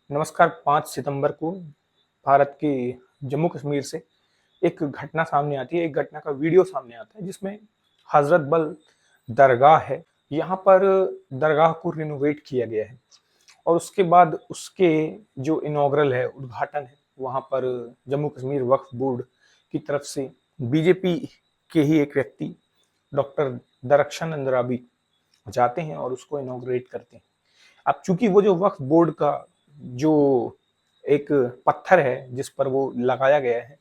नमस्कार। 5 सितंबर को भारत के जम्मू कश्मीर से एक घटना सामने आती है, एक घटना का वीडियो सामने आता है जिसमें हजरत बल दरगाह है। यहाँ पर दरगाह को रिनोवेट किया गया है और उसके बाद उसके जो इनॉग्रल है, उद्घाटन है, वहाँ पर जम्मू कश्मीर वक्फ बोर्ड की तरफ से बीजेपी के ही एक व्यक्ति डॉक्टर दरख्शान अंद्राबी जाते हैं और उसको इनॉग्रेट करते हैं। अब चूंकि वो जो वक्फ बोर्ड का जो एक पत्थर है जिस पर वो लगाया गया है,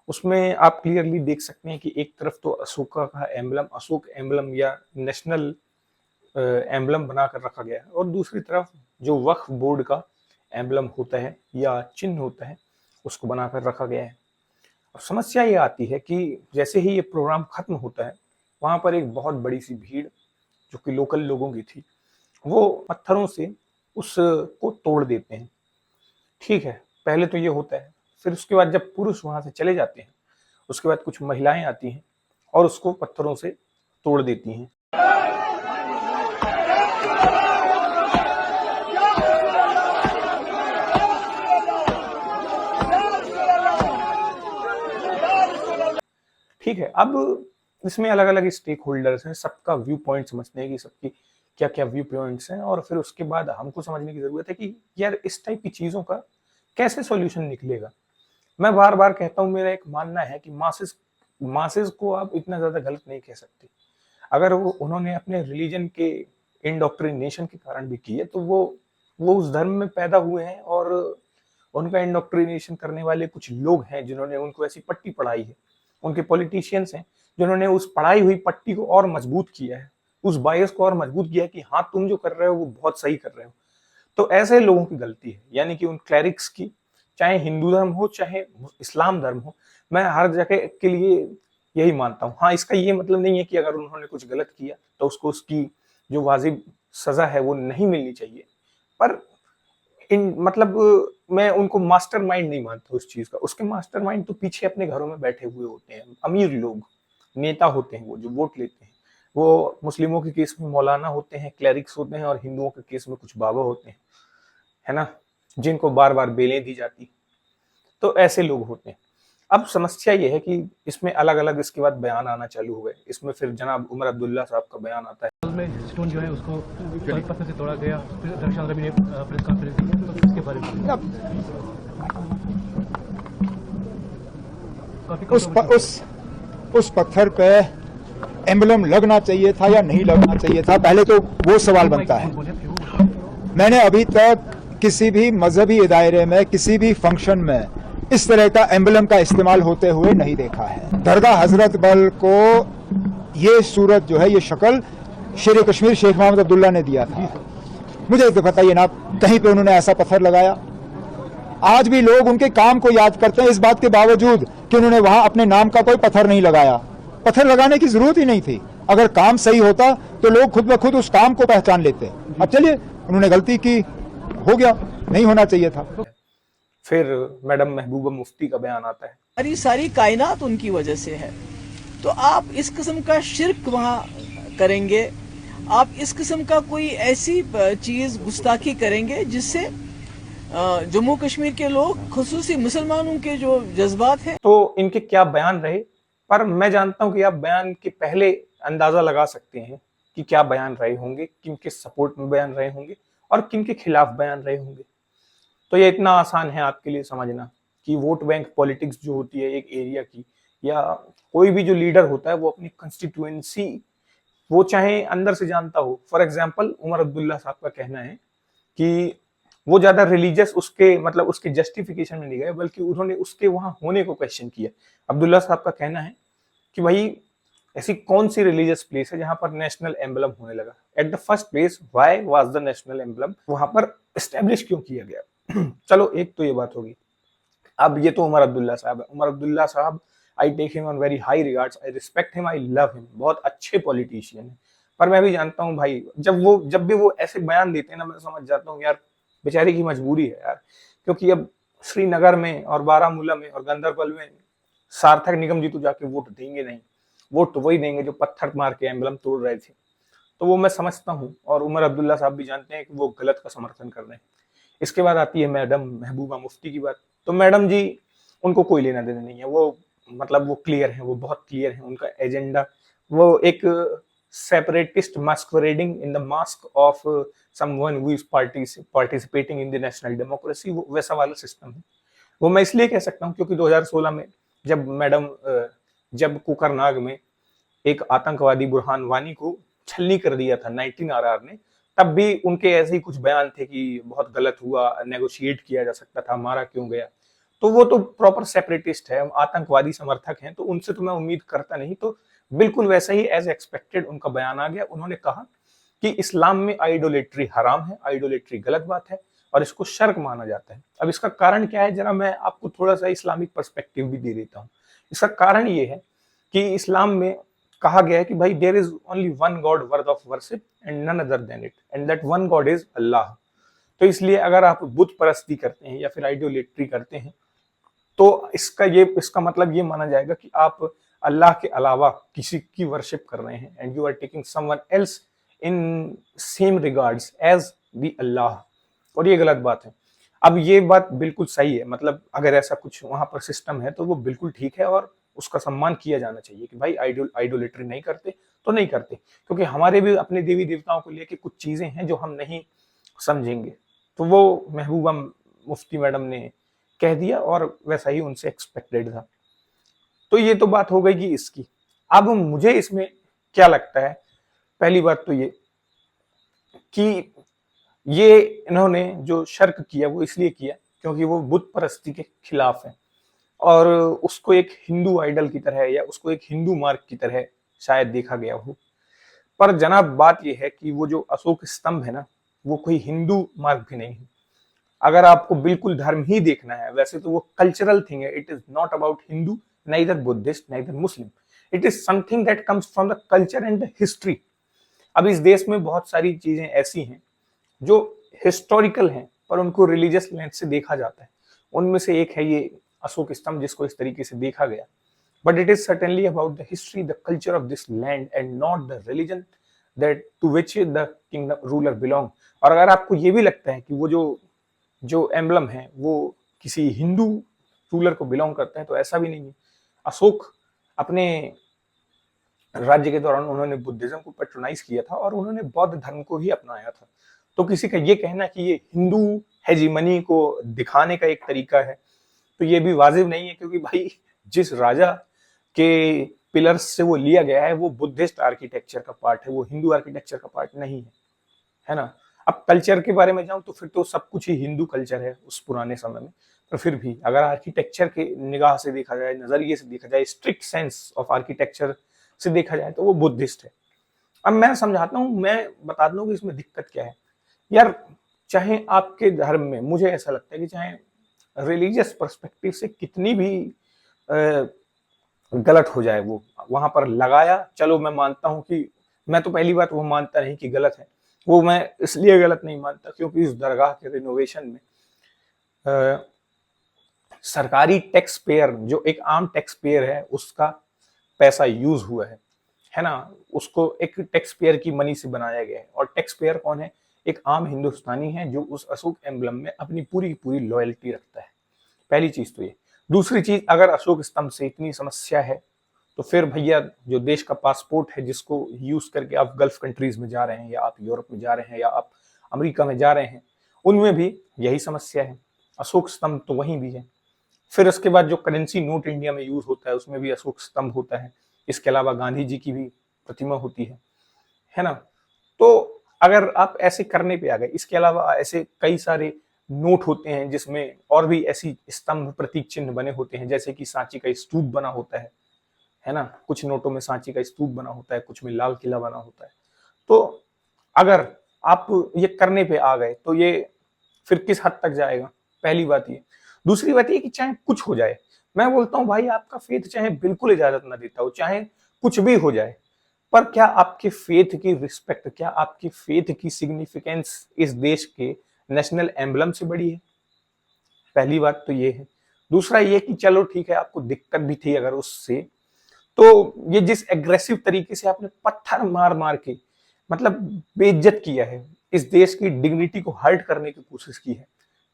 उसमें आप क्लियरली देख सकते हैं कि एक तरफ तो अशोका का एम्बलम, अशोक एम्बलम या नेशनल एम्बलम बनाकर रखा गया है, और दूसरी तरफ जो वक्फ बोर्ड का एम्बलम होता है या चिन्ह होता है उसको बनाकर रखा गया है। अब समस्या ये आती है कि जैसे ही ये प्रोग्राम खत्म होता है, वहां पर एक बहुत बड़ी सी भीड़ जो कि लोकल लोगों की थी, वो पत्थरों से उसको तोड़ देते हैं। ठीक है, पहले तो ये होता है, फिर उसके बाद जब पुरुष वहां से चले जाते हैं, उसके बाद कुछ महिलाएं आती हैं और उसको पत्थरों से तोड़ देती हैं। ठीक है, अब इसमें अलग अलग स्टेक होल्डर्स हैं, सबका व्यू पॉइंट समझते हैं कि सबकी क्या क्या व्यू पॉइंट्स हैं, और फिर उसके बाद हमको समझने की जरूरत है कि यार इस टाइप की चीजों का कैसे सॉल्यूशन निकलेगा। मैं बार बार कहता हूं, मेरा एक मानना है कि मासेस मासेस को आप इतना ज्यादा गलत नहीं कह सकते। अगर वो उन्होंने अपने रिलीजन के इंडोक्ट्रिनेशन के कारण भी की है, तो वो उस धर्म में पैदा हुए हैं और उनका इंडोक्ट्रिनेशन करने वाले कुछ लोग हैं जिन्होंने उनको ऐसी पट्टी पढ़ाई है, उनके पॉलिटिशियंस हैं जिन्होंने उस पढ़ाई हुई पट्टी को और मजबूत किया है, उस बायस को और मजबूत किया है कि हाँ, तुम जो कर रहे हो वो बहुत सही कर रहे हो। तो ऐसे लोगों की गलती है, यानी कि उन क्लैरिक्स की, चाहे हिंदू धर्म हो चाहे इस्लाम धर्म हो। मैं हर जगह के लिए यही मानता हूँ। हाँ, इसका ये मतलब नहीं है कि अगर उन्होंने कुछ गलत किया तो उसको उसकी जो वाजिब सजा है वो नहीं मिलनी चाहिए, पर इन मतलब मैं उनको मास्टरमाइंड नहीं मानता उस चीज का। उसके मास्टरमाइंड तो पीछे अपने घरों में बैठे हुए होते हैं, अमीर लोग, नेता होते हैं, वो जो वोट लेते हैं। वो मुस्लिमों के केस में मौलाना होते हैं, क्लैरिक्स होते हैं, और हिंदुओं के केस में कुछ बाबा होते हैं, है ना, जिनको बार बार बेलें दी जाती। तो ऐसे लोग होते हैं। अब समस्या ये है कि इसमें अलग अलग इसके बाद बयान आना चालू हो गए। इसमें फिर जनाब उमर अब्दुल्ला साहब का बयान आता है। में स्टोन जो है उसको पत्थर से तोड़ा गया, फिर दरख्शान रवि ने प्रेस कॉन्फ्रेंस की, तो इसके बारे में उस पत्थर पे एम्बलम लगना चाहिए था या नहीं लगना चाहिए था, पहले तो वो सवाल बनता है। मैंने अभी तक किसी भी मजहबी दायरे में, किसी भी फंक्शन में इस तरह का एम्बलम का इस्तेमाल होते हुए नहीं देखा है। दरगाह हजरत बल को ये सूरत जो है, ये शक्ल शेर कश्मीर शेख मोहम्मद अब्दुल्ला ने दिया था। मुझे तो बताइए ना, कहीं पे उन्होंने ऐसा पत्थर लगाया? आज भी लोग उनके काम को याद करते हैं, इस बात के बावजूद कि उन्होंने वहां अपने नाम का कोई पत्थर नहीं लगाया। पत्थर लगाने की जरूरत ही नहीं थी। अगर काम सही होता तो लोग खुद ब खुद उस काम को पहचान लेते। अब चलिए, उन्होंने गलती की, हो गया, नहीं होना चाहिए था। फिर मैडम महबूबा मुफ्ती का बयान आता है। सारी कायनात उनकी वजह से है, तो आप इस किस्म का शिर्क वहां करेंगे, आप इस किस्म का कोई ऐसी चीज गुस्ताखी करेंगे जिससे जम्मू कश्मीर के लोग, खुसूसी मुसलमानों के जो जज्बात हैं। तो इनके क्या बयान रहे, पर मैं जानता हूं कि आप बयान के पहले अंदाजा लगा सकते हैं कि क्या बयान रहे होंगे, किनके सपोर्ट में बयान रहे होंगे और किनके खिलाफ बयान रहे होंगे। तो ये इतना आसान है आपके लिए समझना कि वोट बैंक पॉलिटिक्स जो होती है एक एरिया की, या कोई भी जो लीडर होता है वो अपनी कंस्टिट्यूएंसी, वो चाहे अंदर से जानता हो। फॉर एग्जाम्पल उमर अब्दुल्ला साहब का कहना है कि वो ज्यादा रिलीजियस उसके मतलब उसके जस्टिफिकेशन में नहीं गए, बल्कि उन्होंने उसके वहां होने को क्वेश्चन किया। अब्दुल्ला साहब का कहना है कि भाई ऐसी कौन सी रिलीजियस प्लेस है जहां पर नेशनल एम्बलम होने लगा। At the first place why was the national emblem वहां पर एस्टेब्लिश क्यों किया गया। चलो, एक तो ये बात होगी। अब ये तो उमर अब्दुल्ला साहब है। उमर अब्दुल्ला साहब, I take him on very high regards, I respect him, I love him, बहुत अच्छे पॉलिटिशियन है। पर मैं भी जानता हूँ भाई, जब भी वो ऐसे बयान देते हैं ना, मैं समझ जाता हूँ यार बेचारे की मजबूरी है यार। क्योंकि अब श्रीनगर में और बारामूला में और गंदरबल में सार्थक निगम जी तो जाके वोट देंगे नहीं, वोट तो वही देंगे जो पत्थर मार के एम्बलम तोड़ रहे थे। तो वो मैं समझता हूँ, और उमर अब्दुल्ला साहब भी जानते हैं कि वो गलत का समर्थन कर रहे हैं। इसके बाद आती है मैडम महबूबा मुफ्ती की बात। तो मैडम जी, उनको कोई लेना देना नहीं है, वो मतलब वो क्लियर है, वो बहुत क्लियर है उनका एजेंडा। वो एक separatist masquerading in the mask of someone who is participating in the national democracy, वो वैसा वाला सिस्टम है। वो मैं इसलिए कह सकता हूँ क्योंकि 2016 में जब मैडम जब कुकरनाग में एक आतंकवादी बुरहान वानी को छलनी कर दिया था 19 RR ने, तब भी उनके ऐसे ही कुछ बयान थे कि बहुत गलत हुआ, नेगोशिएट किया जा सकता था, मारा क्यों गया। तो वो तो प्रॉपर सेपरेटिस्ट है, आतंकवादी समर्थक हैं, तो उनसे तो मैं उम्मीद करता नहीं। तो बिल्कुल वैसा ही एज एक्सपेक्टेड उनका बयान आ गया। उन्होंने कहा कि इस्लाम में आइडोलेट्री हराम है, आइडोलेट्री गलत बात है और इसको शर्क माना जाता है। अब इसका कारण क्या है, जरा मैं आपको थोड़ा सा इस्लामिक पर्सपेक्टिव भी दे देता हूँ। इसका कारण ये है कि इस्लाम में कहा गया है कि भाई there is only one god worth of worship and none other than it, and that one god is Allah. तो इसलिए अगर आप बुत परस्ती करते हैं या फिर आइडोलेट्री करते हैं, तो इसका मतलब ये माना जाएगा कि आप अल्लाह के अलावा किसी की वर्शिप कर रहे हैं, and you are taking someone else in same regards as the Allah, और ये गलत बात है। अब ये बात बिल्कुल सही है, मतलब अगर ऐसा कुछ वहां पर सिस्टम है तो वो बिल्कुल ठीक है और उसका सम्मान किया जाना चाहिए कि भाई आइडोलेट्री नहीं करते तो नहीं करते, क्योंकि हमारे भी अपने देवी देवताओं को लेके कुछ चीजें हैं जो हम नहीं समझेंगे। तो वो महबूबा मुफ्ती मैडम ने कह दिया और वैसा ही उनसे एक्सपेक्टेड था। तो ये तो बात हो गई कि इसकी। अब मुझे इसमें क्या लगता है, पहली बात तो ये कि ये इन्होंने जो शर्क किया वो इसलिए किया क्योंकि वो बुत परस्ती के खिलाफ है और उसको एक हिंदू आइडल की तरह या उसको एक हिंदू मार्ग की तरह शायद देखा गया हो। पर जनाब बात यह है कि वो जो अशोक स्तंभ है ना, वो कोई हिंदू मार्ग भी नहीं है। अगर आपको बिल्कुल धर्म ही देखना है, वैसे तो वो कल्चरल थिंग है। It is not about Hindu, neither Buddhist, neither Muslim. It is something that comes from the culture and the history. अब इस देश में बहुत सारी चीजें ऐसी हैं जो हिस्टोरिकल हैं पर उनको रिलीजियस लेंस से देखा जाता है। उनमें से एक है ये अशोक स्तंभ जिसको इस तरीके से देखा गया। But it is certainly about the history, the culture of this land and not the religion that to which the kingdom ruler belong. और अगर आपको ये भी लगता है कि वो जो एम्बलम है वो किसी हिंदू रूलर को बिलोंग करता है, तो ऐसा भी नहीं है। अशोक अपने राज्य के दौरान उन्होंने बुद्धिज्म को पैट्रोनाइज किया था और उन्होंने बौद्ध धर्म को ही अपनाया था। तो किसी का ये कहना कि ये हिंदू हेजीमनी को दिखाने का एक तरीका है, तो ये भी वाजिब नहीं है, क्योंकि भाई जिस राजा के पिलर्स से वो लिया गया है वो बुद्धिस्ट आर्किटेक्चर का पार्ट है, वो हिंदू आर्किटेक्चर का पार्ट नहीं है ना। अब कल्चर के बारे में जाऊं तो फिर तो सब कुछ ही हिंदू कल्चर है उस पुराने समय में, पर फिर भी अगर आर्किटेक्चर के निगाह से देखा जाए, नजरिए से देखा जाए, स्ट्रिक्ट सेंस ऑफ आर्किटेक्चर से देखा जाए तो वो बुद्धिस्ट है। अब मैं समझाता हूँ, मैं बता दूं कि इसमें दिक्कत क्या है। यार चाहे आपके धर्म में, मुझे ऐसा लगता है कि चाहे रिलीजियस पर्सपेक्टिव से कितनी भी गलत हो जाए, वो वहां पर लगाया, चलो मैं मानता हूं कि मैं तो पहली बात वो मानता नहीं कि गलत है, वो मैं इसलिए गलत नहीं मानता क्योंकि इस दरगाह के रिनोवेशन में सरकारी टैक्स पेयर, जो एक आम टैक्स पेयर है, उसका पैसा यूज हुआ है ना। उसको एक टैक्स पेयर की मनी से बनाया गया है, और टैक्स पेयर कौन है? एक आम हिंदुस्तानी है जो उस अशोक एम्बलम में अपनी पूरी पूरी लॉयल्टी रखता है। पहली चीज तो ये। दूसरी चीज, अगर अशोक स्तंभ से इतनी समस्या है तो फिर भैया जो देश का पासपोर्ट है जिसको यूज करके आप गल्फ कंट्रीज में जा रहे हैं, या आप यूरोप में जा रहे हैं, या आप अमेरिका में जा रहे हैं, उनमें भी यही समस्या है। अशोक स्तंभ तो वहीं भी है। फिर उसके बाद जो करेंसी नोट इंडिया में यूज होता है उसमें भी अशोक स्तंभ होता है। इसके अलावा गांधी जी की भी प्रतिमा होती है ना। तो अगर आप ऐसे करने पे आ गए, इसके अलावा ऐसे कई सारे नोट होते हैं जिसमें और भी ऐसी स्तंभ प्रतीक चिन्ह बने होते हैं, जैसे कि सांची का स्तूप बना होता है ना। कुछ नोटों में सांची का स्तूप बना होता है, कुछ में लाल किला बना होता है। तो अगर आप ये करने पे आ गए तो ये फिर किस हद तक जाएगा? पहली बात ये। दूसरी बात ये कि चाहे कुछ हो जाए, मैं बोलता हूं भाई आपका फेथ चाहे बिल्कुल इजाजत ना देता हो, चाहे कुछ भी हो जाए, पर क्या आपके फेथ की रिस्पेक्ट, क्या आपकी फेथ की सिग्निफिकेंस इस देश के नेशनल एम्बलम से बड़ी है? पहली बात तो ये है। दूसरा ये कि चलो ठीक है, आपको दिक्कत भी थी अगर उससे, तो ये जिस एग्रेसिव तरीके से आपने पत्थर मार मार के मतलब बेइज्जत किया है, इस देश की डिग्निटी को हर्ट करने की कोशिश की है,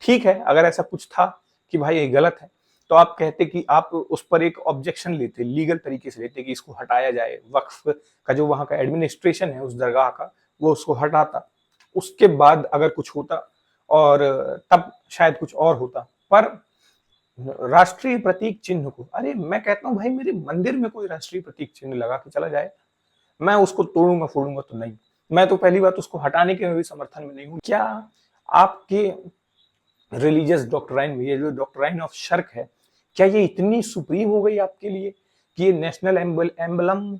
ठीक है, अगर ऐसा कुछ था कि भाई ये गलत है, तो आप कहते कि आप उस पर एक ऑब्जेक्शन लेते, लीगल तरीके से लेते कि इसको हटाया जाए, वक्फ का जो वहां का एडमिनिस्ट्रेशन है उस दरगाह का, वो उसको हटाता, उसके बाद अगर कुछ होता और तब शायद कुछ और होता। पर राष्ट्रीय प्रतीक चिन्ह को, अरे मैं कहता हूँ भाई मेरे मंदिर में कोई राष्ट्रीय प्रतीक चिन्ह लगा के चला जाए, मैं उसको तोड़ूंगा फोड़ूंगा तो नहीं। मैं तो पहली बात उसको हटाने के भी समर्थन में नहीं हूँ। क्या आपके रिलीजियस डॉक्ट्राइन में ये जो डॉक्ट्राइन ऑफ शर्क है, क्या ये इतनी सुप्रीम हो गई आपके लिए कि ये नेशनल एम्बलम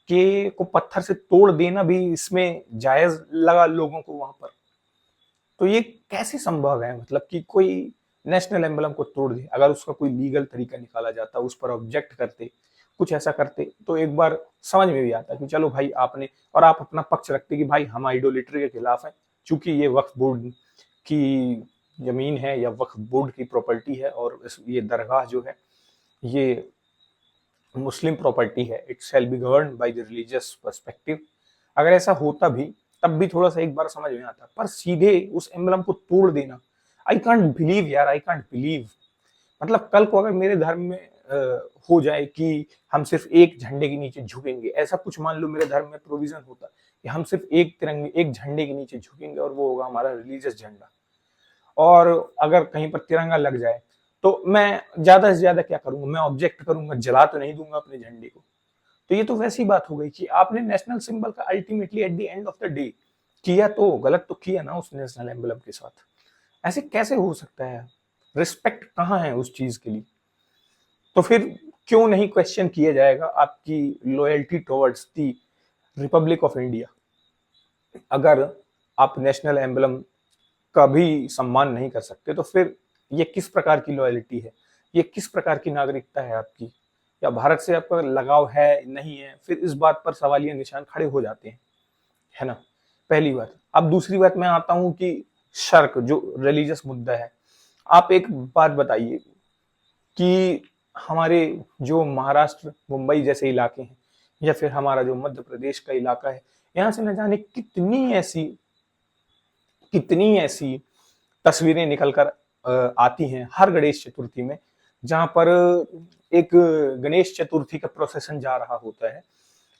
के को पत्थर से तोड़ देना भी इसमें जायज लगा लोगों को वहां पर? तो ये कैसे संभव है, मतलब कि कोई नेशनल एम्बलम को तोड़ दे? अगर उसका कोई लीगल तरीका निकाला जाता, उस पर ऑब्जेक्ट करते, कुछ ऐसा करते, तो एक बार समझ में भी आता कि चलो भाई आपने, और आप अपना पक्ष रखते कि भाई हम आइडोलेट्री के खिलाफ हैं, चूंकि ये वक्फ बोर्ड की जमीन है या वक्फ बोर्ड की प्रॉपर्टी है, और ये दरगाह जो है ये मुस्लिम प्रॉपर्टी है, it shall be govern by the religious perspective. अगर ऐसा होता भी तब भी थोड़ा सा एक बार समझ में आता, पर सीधे उस एम्बलम को तोड़ देना, आई कांट बिलीव यार, आई कांट बिलीव। मतलब कल को अगर मेरे धर्म में हो जाए कि हम सिर्फ एक झंडे के नीचे झुकेंगे, ऐसा कुछ मान लो मेरे धर्म में प्रोविजन होता कि हम सिर्फ एक तिरंगे, एक झंडे के नीचे झुकेंगे और वो होगा हमारा रिलीजियस झंडा, और अगर कहीं पर तिरंगा लग जाए तो मैं ज्यादा से ज्यादा क्या करूंगा, मैं ऑब्जेक्ट करूंगा, जला तो नहीं दूंगा अपने झंडे को। तो ये तो वैसी बात हो गई कि आपने नेशनल सिंबल का ultimately at the end of the day किया तो गलत तो किया ना उस नेशनल एम्बलम के साथ। ऐसे कैसे हो सकता है? रिस्पेक्ट कहाँ है उस चीज के लिए? तो फिर क्यों नहीं क्वेश्चन किया जाएगा आपकी loyalty towards the Republic of India? अगर आप नेशनल एम्बलम का भी सम्मान नहीं कर सकते, तो फिर ये किस प्रकार की लॉयल्टी है, ये किस प्रकार की नागरिकता है आपकी, या भारत से आपका लगाव है नहीं है? फिर इस बात पर सवालिया निशान खड़े हो जाते हैं, है ना, पहली बात। अब दूसरी बात मैं आता हूं कि शर्क जो रिलीजियस मुद्दा है, आप एक बात बताइए कि हमारे जो महाराष्ट्र मुंबई जैसे इलाके हैं, या फिर हमारा जो मध्य प्रदेश का इलाका है, यहाँ से न जाने कितनी ऐसी तस्वीरें निकलकर आती हैं हर गणेश चतुर्थी में, जहां पर एक गणेश चतुर्थी का प्रोसेशन जा रहा होता है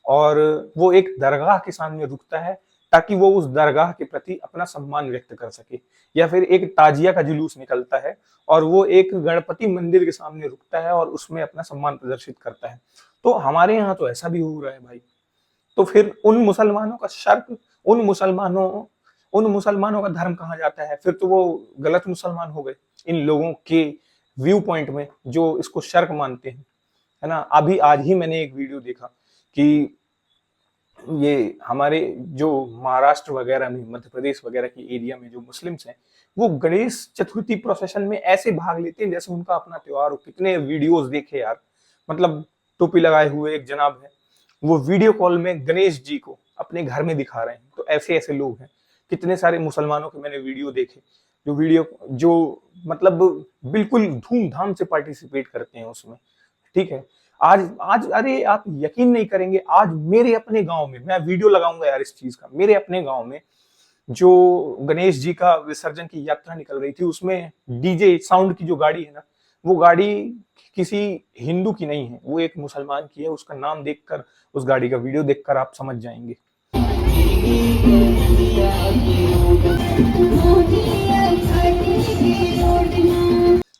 और वो एक दरगाह के सामने रुकता है ताकि वो उस दरगाह के प्रति अपना सम्मान व्यक्त कर सके, या फिर एक ताजिया का जुलूस निकलता है और वो एक गणपति मंदिर के सामने रुकता है और उसमें अपना सम्मान प्रदर्शित करता है। तो हमारे यहाँ तो ऐसा भी हो रहा है भाई। तो फिर उन मुसलमानों का शर्क, उन मुसलमानों का धर्म कहाँ जाता है? फिर तो वो गलत मुसलमान हो गए इन लोगों के व्यू पॉइंट में जो इसको शर्क मानते हैं, है ना। अभी आज ही मैंने एक वीडियो देखा कि ये हमारे जो महाराष्ट्र वगैरह में, मध्य प्रदेश वगैरह की एरिया में जो मुस्लिम्स हैं, वो गणेश चतुर्थी प्रोसेशन में ऐसे भाग लेते हैं जैसे उनका अपना त्योहार हो। कितने वीडियोस देखे यार, मतलब टोपी लगाए हुए एक जनाब है, वो वीडियो कॉल में गणेश जी को अपने घर में दिखा रहे हैं। तो ऐसे ऐसे लोग हैं। कितने सारे मुसलमानों के मैंने वीडियो देखे जो मतलब बिल्कुल धूमधाम से पार्टिसिपेट करते हैं उसमें, ठीक है। आज आज अरे आप यकीन नहीं करेंगे, आज मेरे अपने गांव में, मैं वीडियो लगाऊंगा यार इस चीज का, मेरे अपने गांव में जो गणेश जी का विसर्जन की यात्रा निकल रही थी, उसमें डीजे साउंड की जो गाड़ी है ना, वो गाड़ी किसी हिंदू की नहीं है, वो एक मुसलमान की है। उसका नाम देखकर, उस गाड़ी का वीडियो देखकर आप समझ जाएंगे।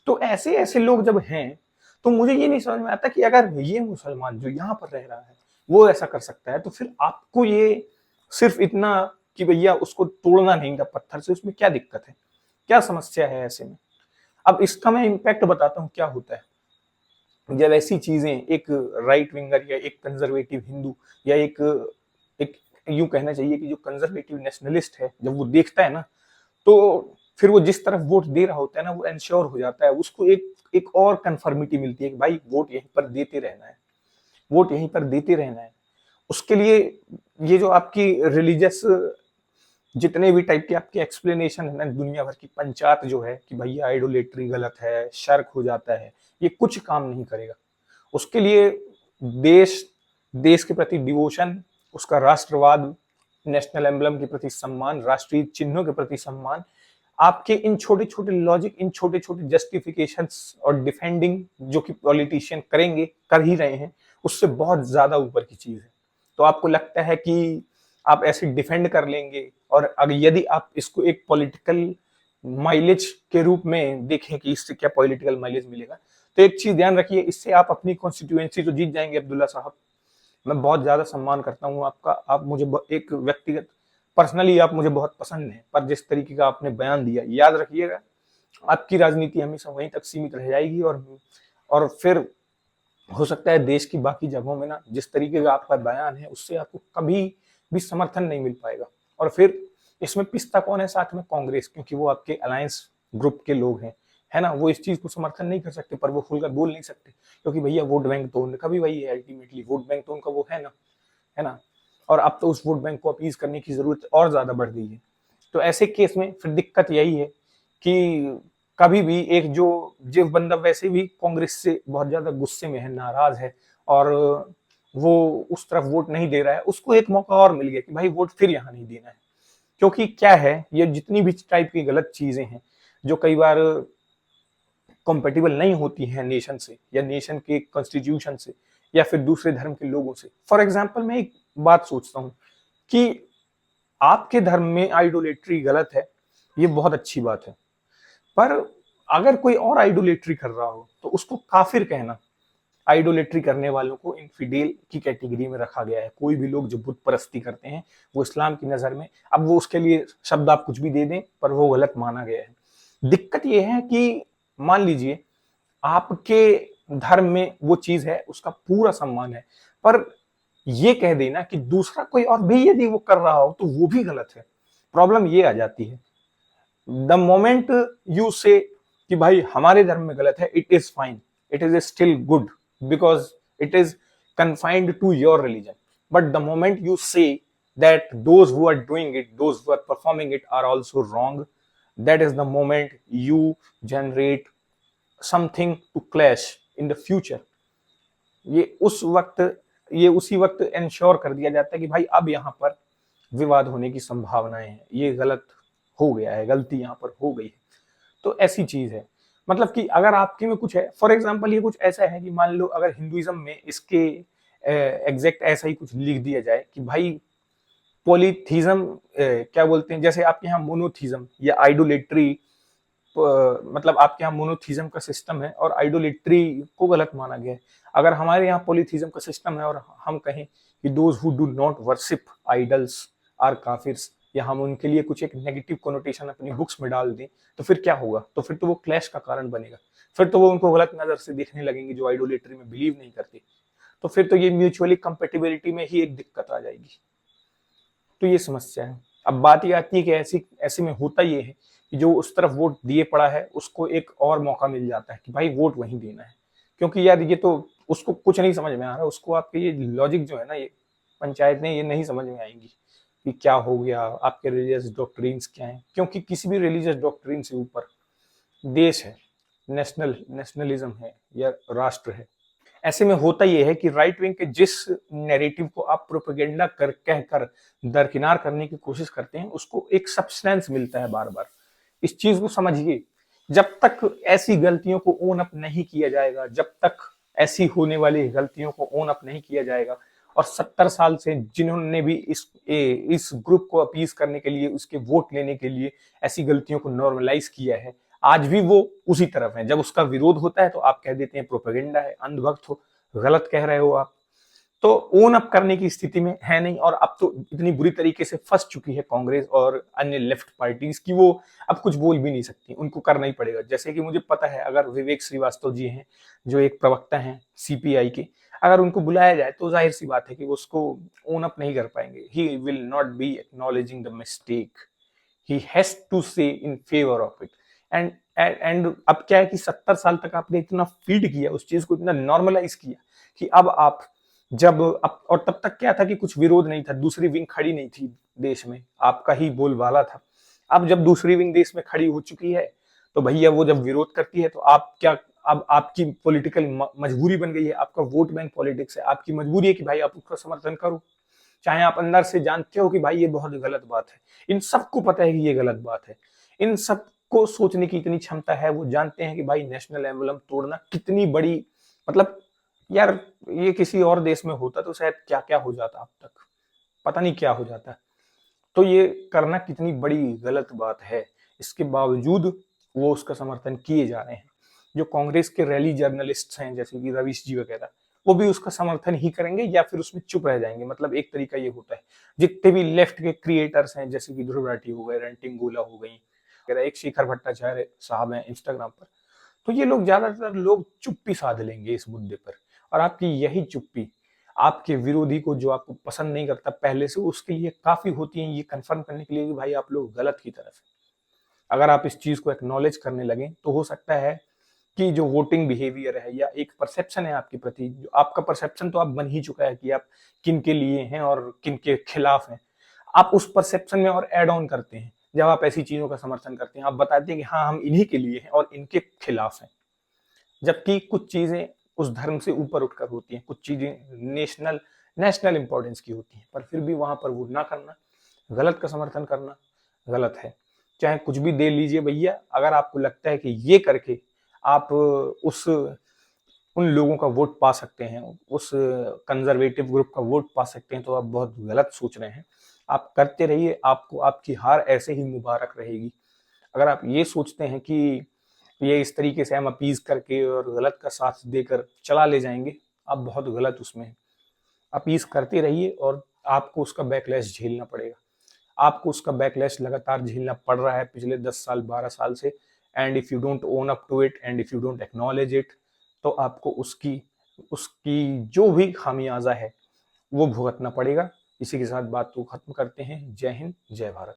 तो ऐसे ऐसे लोग जब हैं, तो मुझे ये नहीं समझ में आता कि अगर ये मुसलमान जो यहाँ पर रह रहा है वो ऐसा कर सकता है, तो फिर आपको ये सिर्फ इतना कि भैया उसको तोड़ना नहीं था पत्थर से, उसमें क्या दिक्कत है, क्या समस्या है ऐसे में? अब इसका मैं इम्पैक्ट बताता हूँ क्या होता है जब ऐसी चीजें एक राइट विंगर या एक कंजर्वेटिव हिंदू या एक यूं कहना चाहिए कि जो कंजर्वेटिव नेशनलिस्ट है, जब वो देखता है ना, तो फिर वो जिस तरफ वोट दे रहा होता है ना, वो एंश्योर हो जाता है, उसको एक और कंफर्मिटी मिलती है कि भाई वोट यहीं पर देते रहना है, वोट यहीं पर देते रहना है। उसके लिए ये जो आपकी रिलीजियस जितने भी टाइप के आपके एक्सप्लेनेशन है ना, दुनिया भर की पंचायत जो है कि भैया आइडोलेट्री गलत है, शर्क हो जाता है, ये कुछ काम नहीं करेगा। उसके लिए देश के प्रति डिवोशन, उसका राष्ट्रवाद, नेशनल एम्बलम के प्रति सम्मान, राष्ट्रीय चिन्हों के प्रति सम्मान, आपके इन छोटे छोटे लॉजिक, इन छोटे छोटे जस्टिफिकेशंस और डिफेंडिंग जो कि पॉलिटिशियन करेंगे, कर ही रहे हैं, उससे बहुत ज्यादा ऊपर की चीज है। तो आपको लगता है कि आप ऐसे डिफेंड कर लेंगे, और अगर यदि आप इसको एक पॉलिटिकल माइलेज के रूप में देखें कि इससे क्या पॉलिटिकल माइलेज मिलेगा, तो एक चीज ध्यान रखिए, इससे आप अपनी कॉन्स्टिट्यूएंसी तो जीत जाएंगे अब्दुल्ला साहब। मैं बहुत ज्यादा सम्मान करता हूँ आपका, आप मुझे एक व्यक्तिगत पर्सनली आप मुझे बहुत पसंद है, पर जिस तरीके का आपने बयान दिया, याद रखिएगा आपकी राजनीति हमेशा वहीं तक सीमित रह जाएगी, और फिर हो सकता है देश की बाकी जगहों में ना जिस तरीके का आपका बयान है उससे आपको कभी भी समर्थन नहीं मिल पाएगा। और फिर इसमें पिसता कौन है साथ में? कांग्रेस, क्योंकि वो आपके अलायंस ग्रुप के लोग हैं, है ना। वो इस चीज को समर्थन नहीं कर सकते, पर वो खुलकर बोल नहीं सकते, क्योंकि भैया वोट बैंक तो उनका भी वही है, अल्टीमेटली वोट बैंक तो उनका वो है ना, है ना। और अब तो उस वोट बैंक को अपीज करने की जरूरत और ज्यादा बढ़ गई है। तो ऐसे केस में फिर दिक्कत यही है कि कभी भी एक जो बंदा वैसे भी कांग्रेस से बहुत ज्यादा गुस्से में है, नाराज है, और वो उस तरफ वोट नहीं दे रहा है, उसको एक मौका और मिल गया कि भाई वोट फिर यहाँ नहीं देना है। क्योंकि क्या है, ये जितनी भी टाइप की गलत चीजें हैं जो कई बार कंपेटिबल नहीं होती हैं नेशन से, या नेशन के कॉन्स्टिट्यूशन से, या फिर दूसरे धर्म के लोगों से। फॉर एग्जाम्पल मैं एक बात सोचता हूँ कि आपके धर्म में आइडोलेट्री गलत है, ये बहुत अच्छी बात है, पर अगर कोई और आइडोलेट्री कर रहा हो तो उसको काफिर कहना, आइडोलेट्री करने वालों को इनफिडेल की कैटेगरी में रखा गया है। कोई भी लोग जो बुत परस्ती करते हैं वो इस्लाम की नजर में, अब वो उसके लिए शब्द आप कुछ भी दे दें, पर वो गलत माना गया है। दिक्कत ये है कि मान लीजिए आपके धर्म में वो चीज है, उसका पूरा सम्मान है, पर ये कह देना कि दूसरा कोई और भी यदि वो कर रहा हो तो वो भी गलत है। प्रॉब्लम ये आ जाती है, द मोमेंट यू से कि भाई हमारे धर्म में गलत है, it is fine, it is still good because it is confined to your religion, but the moment you say that those who are doing it, those who are performing it are also wrong, that is the moment you generate something to clash in the future। ये उसी वक्त ensure कर दिया जाता है कि भाई अब यहाँ पर विवाद होने की संभावनाएं हैं, ये गलत हो गया है, गलती यहाँ पर हो गई है। तो ऐसी चीज है, मतलब कि अगर आपके में कुछ है, फॉर एग्जांपल ये कुछ ऐसा है कि मान लो अगर हिंदुइज्म में इसके एग्जैक्ट ऐसा ही कुछ लिख दिया जाए कि भाई पॉलीथीज्म, क्या बोलते हैं, जैसे आपके यहाँ मोनोथीज्म या आइडोलेट्री, मतलब आपके यहाँ मोनोथीज्म का सिस्टम है और आइडोलेट्री को गलत माना गया है। अगर हमारे यहाँ पॉलीथीज्म का सिस्टम है और हम कहें कि those who do not worship idols are kafirs, या हम उनके लिए कुछ एक नेगेटिव कोनोटेशन अपनी बुक्स में डाल दें, तो फिर क्या होगा? तो फिर तो वो क्लैश का कारण बनेगा, फिर तो वो उनको गलत नजर से देखने लगेंगे जो आइडोलेट्री में बिलीव नहीं करते। तो फिर तो ये म्यूचुअली कंपेटिबिलिटी में ही एक दिक्कत आ जाएगी। तो ये समस्या है। अब बात ये आती है कि ऐसे में होता ये है कि जो उस तरफ वोट दिए पड़ा है उसको एक और मौका मिल जाता है कि भाई वोट वहीं देना है, क्योंकि यार ये तो उसको कुछ नहीं समझ में आ रहा, उसको आपके ये लॉजिक जो है ना, ये पंचायतें ये नहीं समझ में आएंगी कि क्या हो गया, आपके रिलीजियस डॉक्ट्रिन्स क्या हैं, क्योंकि किसी भी रिलीजियस डॉक्ट्रिन से ऊपर देश है, नेशनलिज्म है या राष्ट्र है। ऐसे में होता यह है कि राइट विंग के जिस नैरेटिव को आप प्रोपेगेंडा कहकर दरकिनार करने की कोशिश करते हैं उसको एक सब्सटेंस मिलता है बार बार। इस चीज को समझिए, जब तक ऐसी गलतियों को ओन अप नहीं किया जाएगा, जब तक ऐसी होने वाली गलतियों को ओन अप नहीं किया जाएगा, और 70 साल से जिन्होंने भी इस ग्रुप को अपीज करने के लिए, उसके वोट लेने के लिए ऐसी गलतियों को नॉर्मलाइज किया है, आज भी वो उसी तरफ है। जब उसका विरोध होता है तो आप कह देते हैं प्रोपेगेंडा है, अंधभक्त हो, गलत कह रहे हो आप। तो ओन अप करने की स्थिति में है नहीं, और अब तो इतनी बुरी तरीके से फंस चुकी है कांग्रेस और अन्य लेफ्ट पार्टीज की वो अब कुछ बोल भी नहीं सकती, उनको करना ही पड़ेगा। जैसे कि मुझे पता है अगर विवेक श्रीवास्तव जी हैं जो एक प्रवक्ता हैं सीपीआई के, अगर उनको बुलाया जाए तो जाहिर सी बात है कि वो उसको ओन अप नहीं कर पाएंगे। He will not be acknowledging the mistake, he has to say in favour of it. And अब क्या है कि 70 साल तक आपने इतना फीड किया उस चीज को, इतना नॉर्मलाइज किया कि अब आप और तब तक क्या था कि कुछ विरोध नहीं था, दूसरी विंग खड़ी नहीं थी देश में, आपका ही बोलबाला था। अब जब दूसरी विंग देश में खड़ी हो चुकी है तो भैया वो जब विरोध करती है तो आप क्या, अब आपकी पॉलिटिकल मजबूरी बन गई है, आपका वोट बैंक पॉलिटिक्स है, आपकी मजबूरी है कि भाई आप उसका समर्थन करो, चाहे आप अंदर से जानते हो कि भाई ये बहुत गलत बात है। इन सबको पता है कि ये गलत बात है, इन सब को सोचने की इतनी क्षमता है, वो जानते हैं कि भाई नेशनल एम्बलम तोड़ना कितनी बड़ी, मतलब यार ये किसी और देश में होता तो शायद क्या क्या हो जाता, अब तक पता नहीं क्या हो जाता। तो ये करना कितनी बड़ी गलत बात है, इसके बावजूद वो उसका समर्थन किए जा रहे हैं। जो कांग्रेस के रैली जर्नलिस्ट हैं जैसे कि रवीश जी वगैरह, वो भी उसका समर्थन ही करेंगे या फिर उसमें चुप रह जाएंगे। मतलब एक तरीका ये होता है। जितने भी लेफ्ट के क्रिएटर्स हैं जैसे कि ध्रुव राठी हो गए, रेंटिंग गोला हो गई, एक शिखर भट्टाचार्य साहब हैं इंस्टाग्राम पर, तो ये लोग ज्यादातर लोग चुप्पी साध लेंगे इस मुद्दे पर। और आपकी यही चुप्पी आपके विरोधी को, जो आपको पसंद नहीं करता पहले से, उसके लिए काफी होती है ये कंफर्म करने के लिए कि भाई आप लोग गलत की तरफ है। अगर आप इस चीज को एक्नॉलेज करने लगे तो हो सकता है कि जो वोटिंग बिहेवियर है या एक परसेप्शन है आपके प्रति, जो आपका परसेप्शन तो आप बन ही चुका है कि आप किन के लिए हैं और किन के खिलाफ हैं, आप उस परसेप्शन में और एड ऑन करते हैं। जब आप ऐसी चीजों का समर्थन करते हैं, आप बताते हैं कि हाँ हम इन्हीं के लिए हैं और इनके खिलाफ हैं, जबकि कुछ चीजें उस धर्म से ऊपर उठकर होती हैं, कुछ चीजें नेशनल इंपॉर्टेंस की होती हैं, पर फिर भी वहां पर वो ना करना, गलत का समर्थन करना गलत है। चाहे कुछ भी दे लीजिए भैया, अगर आपको लगता है कि ये करके आप उस उन लोगों का वोट पा सकते हैं, उस कंजर्वेटिव ग्रुप का वोट पा सकते हैं, तो आप बहुत गलत सोच रहे हैं। आप करते रहिए, आपको आपकी हार ऐसे ही मुबारक रहेगी। अगर आप ये सोचते हैं कि ये इस तरीके से हम अपीज करके और गलत का साथ देकर चला ले जाएंगे, आप बहुत गलत उसमें हैं। अपीज करते रहिए और आपको उसका बैकलैश झेलना पड़ेगा। आपको उसका बैकलैश लगातार झेलना पड़ रहा है पिछले 10 साल 12 साल से। And if you don't own up to it and if you don't acknowledge it, तो आपको उसकी उसकी जो भी खामियाजा है वो भुगतना पड़ेगा। इसी के साथ बात को खत्म करते हैं। जय हिंद, जय भारत।